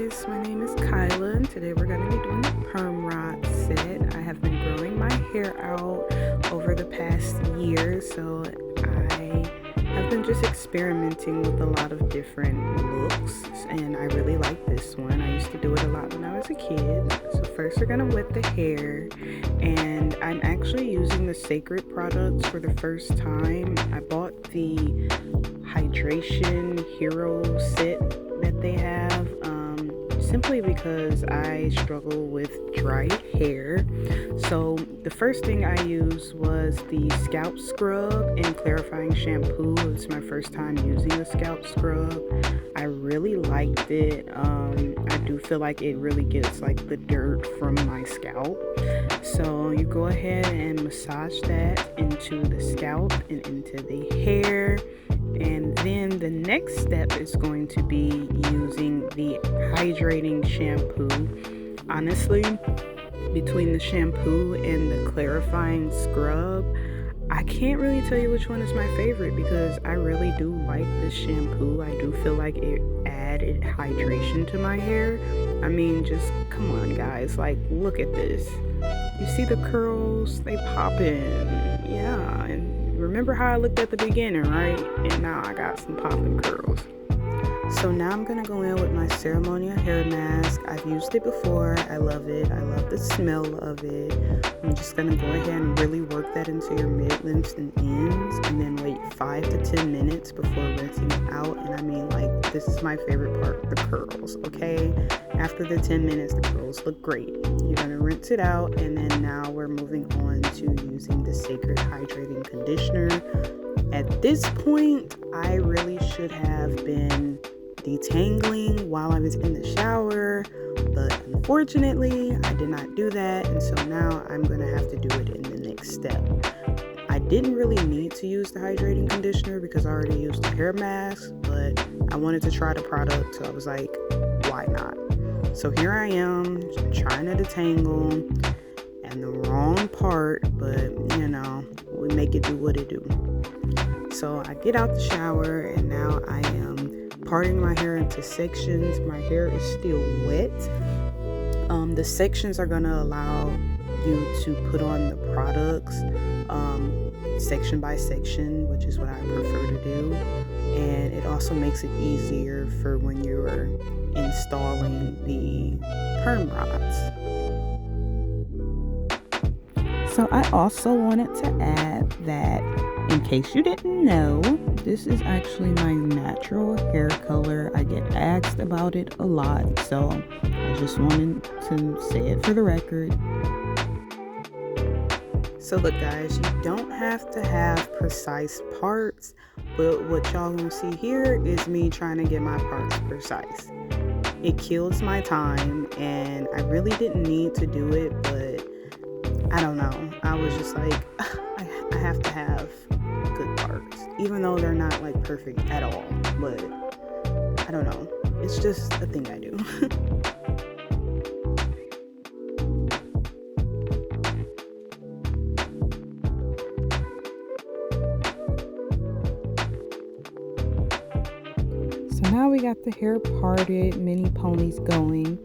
guys, my name is Kyla and today we're going to be doing a perm rod set. I have been growing my hair out over the past year, so I have been just experimenting with a lot of different looks and I really like this one. I used to do it a lot when I was a kid. So first we're going to wet the hair, and I'm actually using the Sacred products for the first time. I bought the Hydration Hero set that they have simply because I struggle with dry hair. So the first thing I used was the scalp scrub and clarifying shampoo. It was my first time using a scalp scrub. I really liked it. I do feel like it really gets like the dirt from my scalp. So you go ahead and massage that into the scalp and into the hair. And then the next step is going to be using the hydrating shampoo. Honestly, between the shampoo and the clarifying scrub, I can't really tell you which one is my favorite because I really do like this shampoo. I do feel like it added hydration to my hair. I mean, just come on guys, like look at this. You see the curls? They pop in. Yeah, and remember how I looked at the beginning, right? And now I got some popping curls. So now I'm going to go in with my ceremonial hair mask. I've used it before. I love it. I love the smell of it. I'm just going to go ahead and really work that into your mid-lengths and ends, and then wait 5 to 10 minutes before rinsing it out. And I mean, like, this is my favorite part, the curls, okay? After the 10 minutes, the curls look great. You're going to rinse it out, and then now we're moving on to using the Sacred Hydrating Conditioner. At this point, I really should have been detangling while I was in the shower, but unfortunately I did not do that, and so now I'm gonna have to do it in the next step. I didn't really need to use the hydrating conditioner because I already used the hair mask, but I wanted to try the product, so I was like, why not? So here I am trying to detangle, and the wrong part, but you know, we make it do what it do. So I get out the shower, and now I am parting my hair into sections. My hair is still wet. The sections are going to allow you to put on the products section by section, which is what I prefer to do. And it also makes it easier for when you're installing the perm rods. So I also wanted to add that, in case you didn't know, this is actually my natural hair color. I get asked about it a lot, so I just wanted to say it for the record. So look guys, you don't have to have precise parts, but what y'all gonna see here is me trying to get my parts precise. It kills my time, and I really didn't need to do it, but I don't know. I was just like, I have to have good parts, even though they're not like perfect at all, but I don't know, it's just a thing I do. So now we got the hair parted, mini ponies going.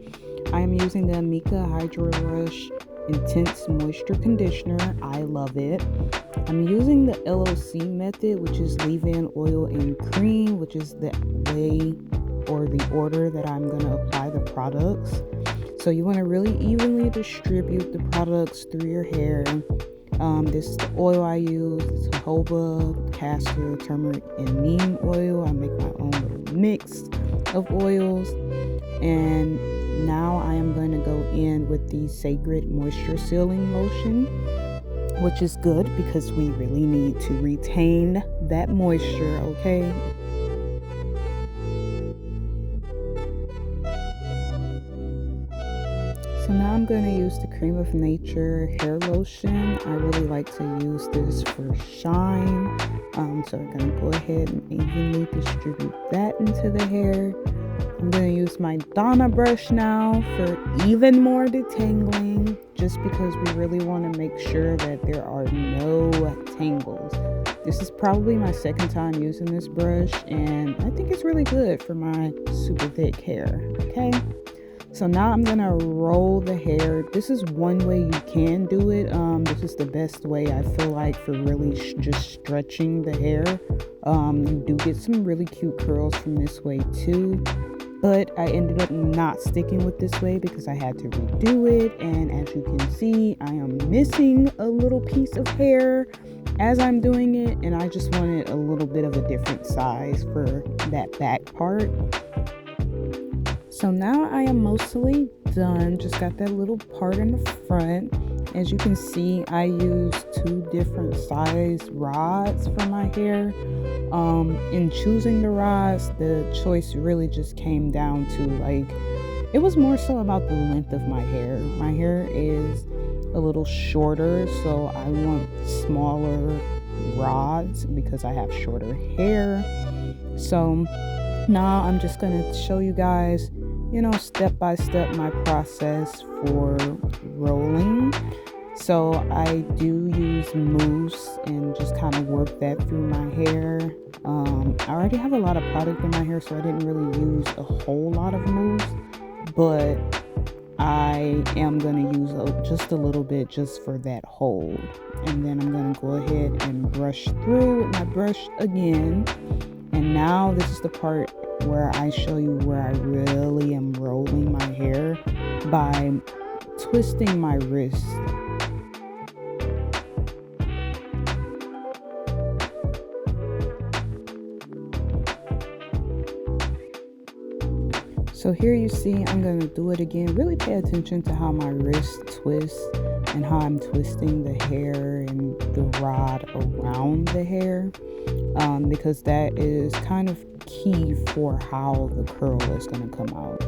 I am using the Amika Hydro Rush Intense Moisture Conditioner. I love it. I'm using the LOC method, which is leave-in oil and cream, which is the way or the order that I'm going to apply the products. So you want to really evenly distribute the products through your hair. This is the oil I use. It's jojoba, castor, turmeric, and neem oil. I make my own little mix of oils. And now I am going to go in with the Sacred Moisture Sealing Lotion, which is good because we really need to retain that moisture, okay? So now I'm going to use the Cream of Nature hair lotion. I really like to use this for shine. So I'm going to go ahead and evenly distribute that into the hair. I'm going to use my Donna brush now for even more detangling, just because we really want to make sure that there are no tangles. This is probably my second time using this brush, and I think it's really good for my super thick hair, okay? So now I'm gonna roll the hair. This is one way you can do it. This is the best way I feel like for really just stretching the hair. You do get some really cute curls from this way too. But I ended up not sticking with this way because I had to redo it. And as you can see, I am missing a little piece of hair as I'm doing it. And I just wanted a little bit of a different size for that back part. So now I am mostly done. Just got that little part in the front. As you can see, I used 2 different size rods for my hair. In choosing the rods, the choice really just came down to it was more so about the length of my hair. My hair is a little shorter, so I want smaller rods because I have shorter hair. So now I'm just gonna show you guys, step by step my process for rolling. So I do use mousse and just kind of work that through my hair. I already have a lot of product in my hair, so I didn't really use a whole lot of mousse, but I am going to use just a little bit just for that hold. And then I'm going to go ahead and brush through with my brush again. And now this is the part where I show you where I really am rolling my hair by twisting my wrist. So here you see I'm going to do it again. Really pay attention to how my wrist twists and how I'm twisting the hair and the rod around the hair, because that is kind of key for how the curl is going to come out.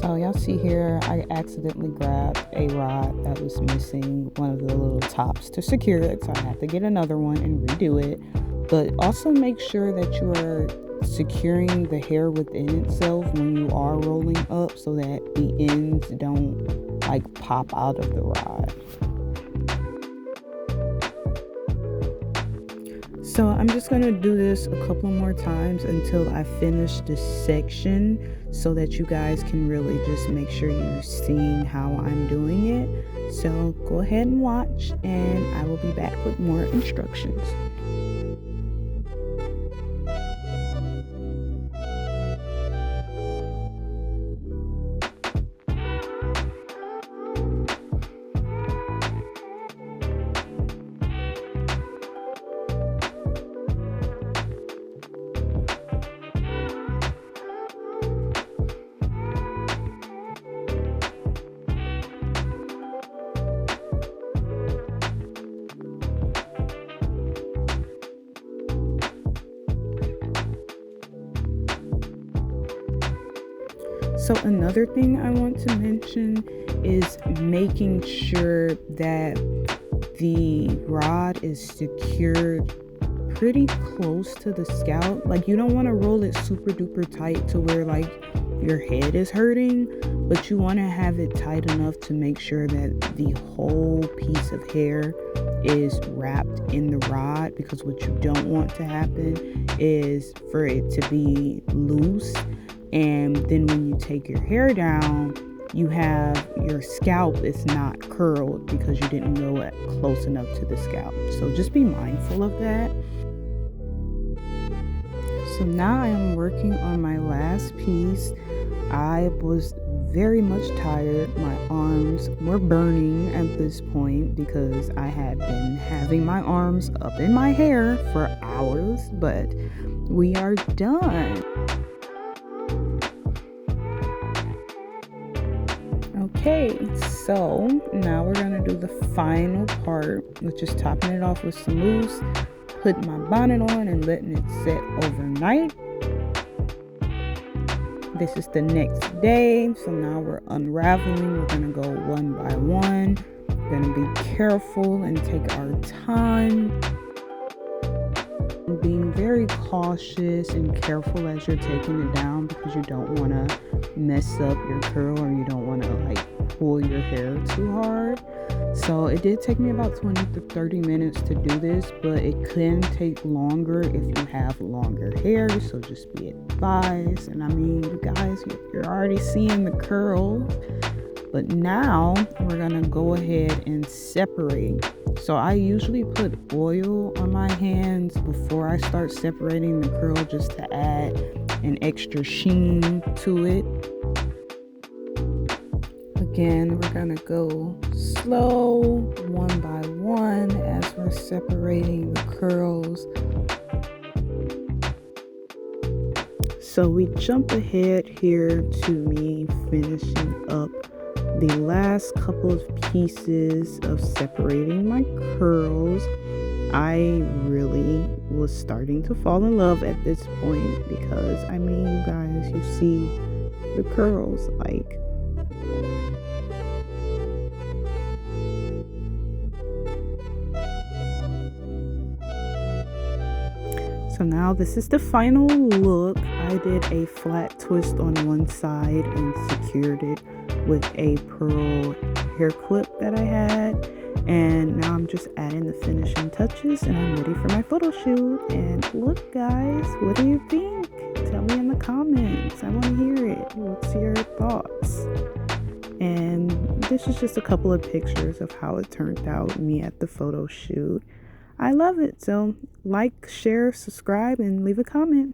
So y'all see here, I accidentally grabbed a rod that was missing one of the little tops to secure it, so I have to get another one and redo it. But also make sure that you are securing the hair within itself when you are rolling up so that the ends don't pop out of the rod. So I'm just going to do this a couple more times until I finish this section so that you guys can really just make sure you're seeing how I'm doing it. So go ahead and watch, and I will be back with more instructions. So another thing I want to mention is making sure that the rod is secured pretty close to the scalp. You don't want to roll it super duper tight to where your head is hurting, but you want to have it tight enough to make sure that the whole piece of hair is wrapped in the rod, because what you don't want to happen is for it to be loose, and then when you take your hair down, you have your scalp is not curled because you didn't go close enough to the scalp. So just be mindful of that. So now I am working on my last piece. I was very much tired. My arms were burning at this point because I had been having my arms up in my hair for hours, but we are done. Okay, so now we're gonna do the final part, which is topping it off with some mousse, putting my bonnet on and letting it set overnight. This is the next day, so now we're unraveling. We're gonna go one by one. We're gonna be careful and take our time. Being very cautious and careful as you're taking it down, because you don't want to mess up your curl, or you don't want to pull your hair too hard. So it did take me about 20 to 30 minutes to do this, but it can take longer if you have longer hair, so just be thighs. And I mean, you guys, you're already seeing the curl. But now we're gonna go ahead and separate. So I usually put oil on my hands before I start separating the curl, just to add an extra sheen to it. Again, we're gonna go slow, one by one, as we're separating the curls. So we jump ahead here to me finishing up the last couple of pieces of separating my curls. I really was starting to fall in love at this point, because I mean, you guys, you see the curls, like, so now this is the final look. I did a flat twist on one side and secured it with a pearl hair clip that I had. And now I'm just adding the finishing touches, and I'm ready for my photo shoot. And look, guys, what do you think? Tell me in the comments. I want to hear it. What's your thoughts? And this is just a couple of pictures of how it turned out, me at the photo shoot. I love it. So like, share, subscribe, and leave a comment.